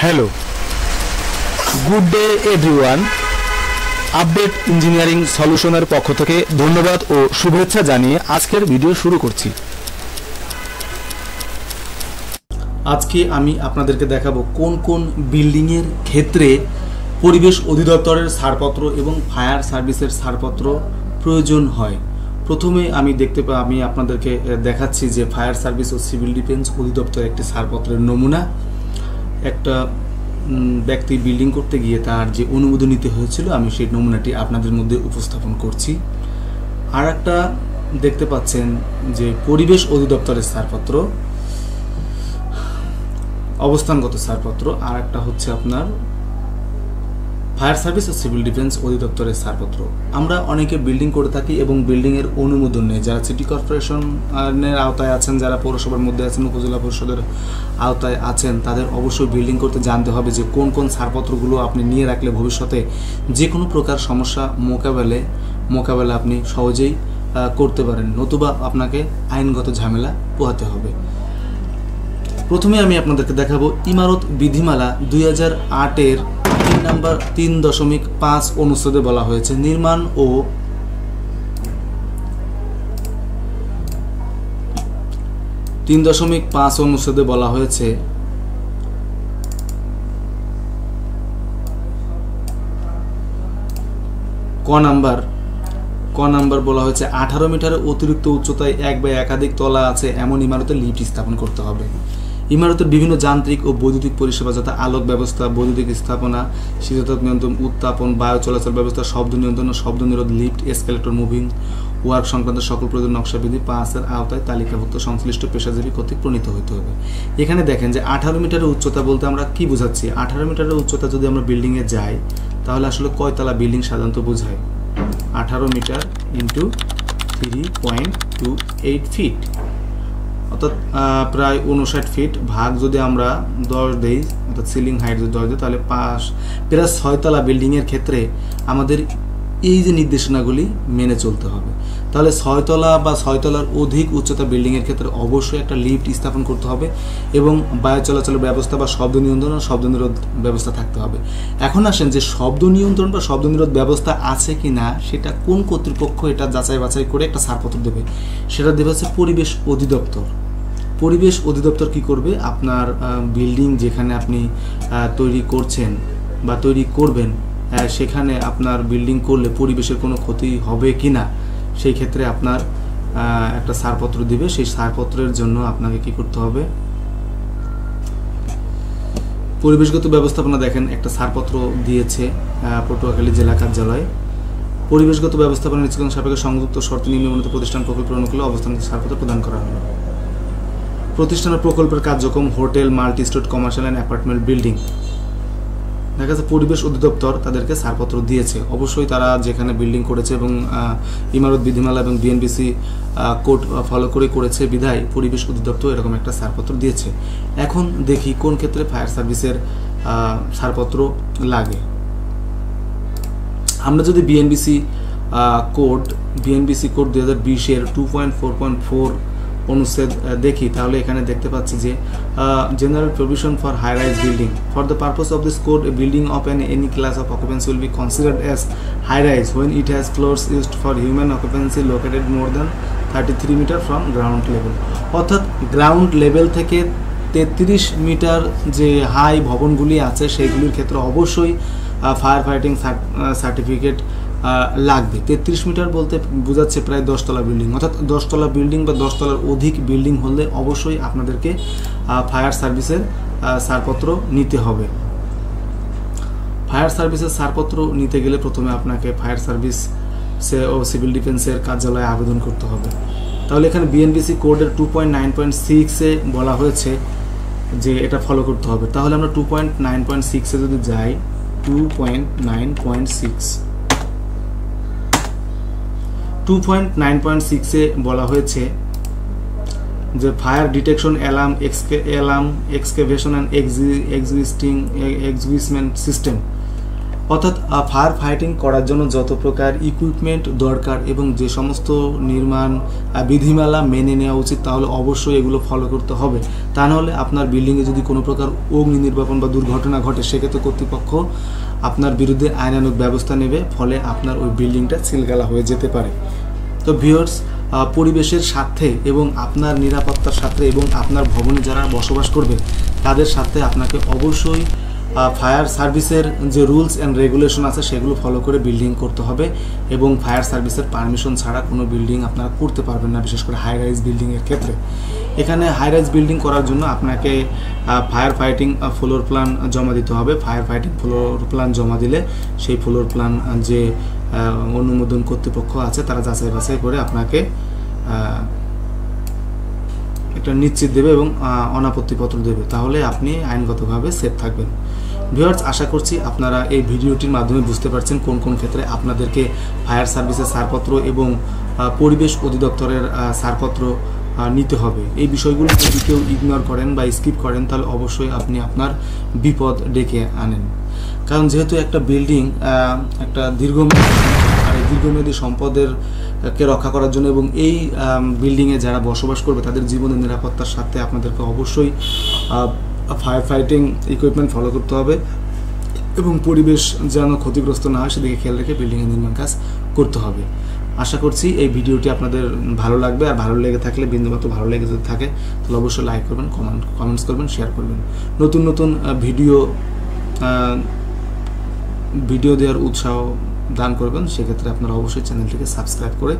Hello, good day everyone. Update engineering সলিউশনের পক্ষ থেকে ধন্যবাদ ও শুভেচ্ছা জানিয়ে আজকের ভিডিও শুরু করছি। আজকে আমি আপনাদেরকে দেখাবো কোন কোন বিল্ডিংয়ের ক্ষেত্রে পরিবেশ অধিদপ্তরের ছাড়পত্র এবং ফায়ার সার্ভিসের ছাড়পত্র প্রয়োজন হয়। প্রথমে আমি আপনাদেরকে দেখাচ্ছি যে ফায়ার সার্ভিস ও সিভিল ডিফেন্স অধিদপ্তরের একটি ছাড়পত্রের নমুনা। একটা ব্যক্তি বিল্ডিং করতে গিয়ে তার যে অনুমোদন নিতে হয়েছিল, আমি সেই নমুনাটি আপনাদের মধ্যে উপস্থাপন করছি। আর একটা দেখতে পাচ্ছেন যে পরিবেশ অধিদপ্তরের ছাড়পত্র, অবস্থানগত ছাড়পত্র। আর একটা হচ্ছে আপনার ফায়ার সার্ভিস ও সিভিল ডিফেন্স অধিদপ্তরের ছাড়পত্র। আমরা অনেকে বিল্ডিং করে থাকি এবং বিল্ডিংয়ের অনুমোদন নেই। যারা সিটি কর্পোরেশনের আওতায় আছেন, যারা পৌরসভার মধ্যে আছেন, উপজেলা পরিষদের আওতায় আছেন, তাদের অবশ্যই বিল্ডিং করতে জানতে হবে যে কোন কোন ছাড়পত্রগুলো আপনি নিয়ে রাখলে ভবিষ্যতে যে কোনো প্রকার সমস্যা মোকাবেলা আপনি সহজেই করতে পারেন, নতুবা আপনাকে আইনগত ঝামেলা পোহাতে হবে। প্রথমে আমি আপনাদেরকে দেখাবো ইমারত বিধিমালা 2008-এর 3.5 অনুচ্ছেদে বলা হয়েছে নির্মাণ ও 3.5 অনুচ্ছেদে বলা হয়েছে ক নাম্বার বলা হয়েছে 18 মিটারের অতিরিক্ত উচ্চতায় এক বা একাধিক তলা আছে এমন ইমারতে লিফট স্থাপন করতে হবে। ইমারতের বিভিন্ন যান্ত্রিক ও বৈদ্যুতিক পরিষেবা যথা আলোক ব্যবস্থা, বৈদ্যুতিক স্থাপনা, শীতাতপ নিয়ন্ত্রণ, উত্তাপন, বায়ু চলাচল ব্যবস্থা, শব্দ নিয়ন্ত্রণ ও শব্দ নিরোধ, লিফট, এসকেলেটর, মুভিং ওয়ার্ক সংক্রান্ত সকল প্রয়োজন নকশাবিধি 5-এর আওতায় তালিকাভুক্ত সংশ্লিষ্ট পেশাজীবী কর্তৃক প্রণীত হতে হবে। এখানে দেখেন যে 18 মিটারের উচ্চতা বলতে আমরা কি বোঝাচ্ছি। 18 মিটারের উচ্চতা যদি আমরা বিল্ডিংয়ে যাই তাহলে আসলে কয়তলা বিল্ডিং সাধারণত বোঝায়? 18 মিটার ইন্টু 3.28 ফিট, অর্থাৎ প্রায় 59 ফিট, ভাগ যদি আমরা 10 দিই, অর্থাৎ সিলিং হাইট যদি 10 দিই, তাহলে প্রায় 6তলা বিল্ডিংয়ের ক্ষেত্রে আমাদের এই যে নির্দেশনাগুলি মেনে চলতে হবে। তাহলে 6তলা বা 6তলার অধিক উচ্চতা বিল্ডিংয়ের ক্ষেত্রে অবশ্যই একটা লিফট স্থাপন করতে হবে এবং বায়ু চলাচলের ব্যবস্থা বা শব্দ নিয়ন্ত্রণ ও শব্দ নিরোধ ব্যবস্থা থাকতে হবে। এখন আসেন যে শব্দ নিয়ন্ত্রণ বা শব্দ নিরোধ ব্যবস্থা আছে কি না সেটা কোন কর্তৃপক্ষ এটা যাচাই বাছাই করে একটা ছাড়পত্র দেবে, সেটা দেবে হচ্ছে পরিবেশ অধিদপ্তর। পরিবেশ অধিদপ্তর কি করবে? আপনার বিল্ডিং যেখানে আপনি তৈরি করছেন বা তৈরি করবেন, সেখানে আপনার বিল্ডিং করলে পরিবেশের কোনো ক্ষতি হবে কি না সেই ক্ষেত্রে আপনার একটা ছাড়পত্র দিবে। সেই ছাড়পত্রের জন্য আপনাকে কি করতে হবে? পরিবেশগত ব্যবস্থাপনা দেখেন একটা ছাড়পত্র দিয়েছে পটুয়াখালী জেলা কার্যালয়। পরিবেশগত ব্যবস্থাপনা নীতিগত সাপেক্ষে সংযুক্ত শর্তে নিম্নবর্ণিত প্রতিষ্ঠান প্রকল্পের অনুকূলে অবস্থান ছাড়পত্র প্রদান করা হলো। প্রতিষ্ঠানের প্রকল্পের কার্যক্রম hotel, multi store, commercial and apartment building. দেখা যাচ্ছে পরিবেশ অধিদপ্তর তাদেরকে ছাড়পত্র দিয়েছে। অবশ্যই তারা যেখানে বিল্ডিং করেছে এবং ইমারত বিধিমালা এবং বিএনবিসি কোড ফলো করে করেছে বিধায় পরিবেশ অধিদপ্তর এরকম একটা ছাড়পত্র দিয়েছে। এখন দেখি কোন ক্ষেত্রে ফায়ার সার্ভিসের ছাড়পত্র লাগে। আমরা যদি বিএনবিসি কোড 2020-এর 2.4.4 অনুচ্ছেদ দেখি তাহলে এখানে দেখতে পাচ্ছি যে general provision for high rise building for the purpose of this code a building of any class of occupancy will be considered as high rise when it has floors used for human occupancy located more than 33 metre from ground level. অর্থাৎ ground level থেকে 33 metre যে high ভবনগুলি আছে সেইগুলির ক্ষেত্রে অবশ্যই fire fighting certificate লাগবে। 33 metre বলতে বোঝাচ্ছে প্রায় 10তলা বিল্ডিং, অর্থাৎ 10তলা বিল্ডিং বা 10তলার অধিক বিল্ডিং হলে অবশ্যই আপনাদেরকে ফায়ার সার্ভিসের ছাড়পত্র নিতে হবে। ফায়ার সার্ভিসের ছাড়পত্র নিতে গেলে প্রথমে আপনাকে ফায়ার সার্ভিস ও সিভিল ডিফেন্সের কার্যালয়ে আবেদন করতে হবে। তাহলে এখানে বিএনবিসি কোডের 2.9.6-এ বলা হয়েছে যে এটা ফলো করতে হবে। তাহলে আমরা 2.9.6-এ যদি যাই, 2.9.6-এ বলা হয়েছে যে fire detection alarm excavation and existment system অর্থাৎ ফায়ার ফাইটিং করার জন্য যত প্রকার ইকুইপমেন্ট দরকার এবং যে সমস্ত নির্মাণ বিধিমালা মেনে নেওয়া উচিত তাহলে অবশ্যই এগুলো ফলো করতে হবে। তা নাহলে আপনার বিল্ডিংয়ে যদি কোনো প্রকার অগ্নি নির্বাপন বা দুর্ঘটনা ঘটে সেক্ষেত্রে কর্তৃপক্ষ আপনার বিরুদ্ধে আইনানুগ ব্যবস্থা নেবে, ফলে আপনার ওই বিল্ডিংটা সিলগালা হয়ে যেতে পারে। তো ভিউয়ার্স, পরিবেশের স্বার্থে এবং আপনার নিরাপত্তার স্বার্থে এবং আপনার ভবনে যারা বসবাস করবে তাদের স্বার্থে আপনাকে অবশ্যই ফায়ার সার্ভিসের যে রুলস অ্যান্ড রেগুলেশন আছে সেগুলো ফলো করে বিল্ডিং করতে হবে এবং ফায়ার সার্ভিসের পারমিশন ছাড়া কোনো বিল্ডিং আপনারা করতে পারবেন না, বিশেষ করে হাই রাইজ বিল্ডিংয়ের ক্ষেত্রে। এখানে হাই রাইজ বিল্ডিং করার জন্য আপনাকে ফায়ার ফাইটিং ফ্লোর প্ল্যান জমা দিতে হবে। ফায়ার ফাইটিং ফ্লোর প্ল্যান জমা দিলে সেই ফ্লোর প্ল্যান যে অনুমোদন কর্তৃপক্ষ আছে তারা যাচাই বাছাই করে আপনাকে একটা নিশ্চিত দেবে এবং অনাপত্তিপত্র দেবে, তাহলে আপনি আইনগতভাবে সেফ থাকবেন। ভিউয়ার্স, আশা করছি আপনারা এই ভিডিওটির মাধ্যমে বুঝতে পারছেন কোন কোন ক্ষেত্রে আপনাদেরকে ফায়ার সার্ভিসের ছাড়পত্র এবং পরিবেশ অধিদপ্তরের ছাড়পত্র নিতে হবে। এই বিষয়গুলো যদি কেউ ইগনোর করেন বা স্কিপ করেন তাহলে অবশ্যই আপনি আপনার বিপদ ডেকে আনেন। কারণ যেহেতু একটা বিল্ডিং একটা দীর্ঘমেয়াদী সম্পদেরকে রক্ষা করার জন্য এবং এই বিল্ডিংয়ে যারা বসবাস করবে তাদের জীবনের নিরাপত্তার সাথে আপনাদেরকে অবশ্যই ফায়ার ফাইটিং ইকুইপমেন্ট ফলো করতে হবে এবং পরিবেশ যেন ক্ষতিগ্রস্ত না হয় সেদিকে খেয়াল রেখে বিল্ডিংয়ের নির্মাণ কাজ করতে হবে। আশা করছি এই ভিডিওটি আপনাদের ভালো লাগবে, আর ভালো লেগে থাকলে বিন্দুমাত্র ভালো লেগে যদি থাকে তাহলে অবশ্যই লাইক করবেন, কমেন্টস করবেন, শেয়ার করবেন। নতুন নতুন ভিডিও দেওয়ার উৎসাহ দান করবেন, সেক্ষেত্রে আপনারা অবশ্যই চ্যানেলটিকে সাবস্ক্রাইব করে